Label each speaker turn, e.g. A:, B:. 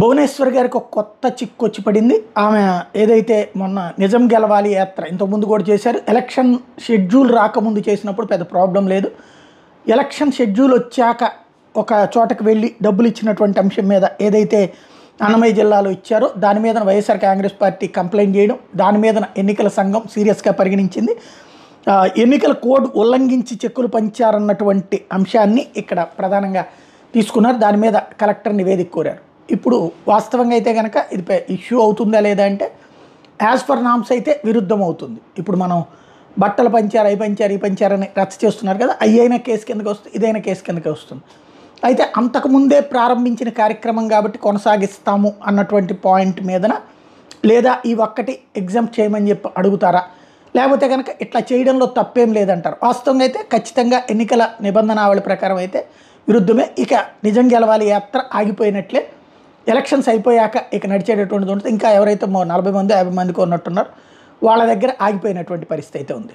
A: భువనేశ్వర్ గారికి ఒక కొత్త చిక్కు వచ్చి పడింది. ఆమె ఏదైతే మొన్న నిజం గెలవాలి యాత్ర ఇంతకుముందు కూడా చేశారు. ఎలక్షన్ షెడ్యూల్ రాకముందు చేసినప్పుడు పెద్ద ప్రాబ్లం లేదు. ఎలక్షన్ షెడ్యూల్ వచ్చాక ఒక చోటకి వెళ్ళి డబ్బులు ఇచ్చినటువంటి అంశం మీద ఏదైతే అన్నమయ్య జిల్లాలో ఇచ్చారో దాని మీద వైఎస్ఆర్ కాంగ్రెస్ పార్టీ కంప్లైంట్ చేయడం, దాని మీద ఎన్నికల సంఘం సీరియస్గా పరిగణించింది. ఎన్నికల కోడ్ ఉల్లంఘించి చెక్కులు పంచారన్నటువంటి అంశాన్ని ఇక్కడ ప్రధానంగా తీసుకున్నారు. దాని మీద కలెక్టర్ నివేదిక కోరారు. ఇప్పుడు వాస్తవంగా అయితే కనుక ఇది ఇష్యూ అవుతుందా లేదా అంటే యాజ్ పర్ నామ్స్ అయితే విరుద్ధం అవుతుంది. ఇప్పుడు మనం బట్టలు పంచారు, అవి పంచారు, ఈ పంచారని రచ్చ చేస్తున్నారు కదా, అయ్యైనా కేసు కిందకి వస్తుంది, ఇదైనా కేసు కిందకి వస్తుంది. అయితే అంతకుముందే ప్రారంభించిన కార్యక్రమం కాబట్టి కొనసాగిస్తాము అన్నటువంటి పాయింట్ మీదన, లేదా ఈ ఒక్కటి ఎగ్జామ్ చేయమని చెప్పి అడుగుతారా, లేకపోతే కనుక ఇట్లా చేయడంలో తప్పేం లేదంటారు. వాస్తవంగా అయితే ఖచ్చితంగా ఎన్నికల నిబంధనావళి ప్రకారం అయితే విరుద్ధమే. ఇక నిజం గెలవాలి యాత్ర ఆగిపోయినట్లే. ఎలక్షన్స్ అయిపోయాక ఇక నడిచేటటువంటిది ఉంటుంది. ఇంకా ఎవరైతే 40 మంది 50 మందికి ఉన్నట్టున్నారో వాళ్ళ దగ్గర ఆగిపోయినటువంటి పరిస్థితి అయితే ఉంది.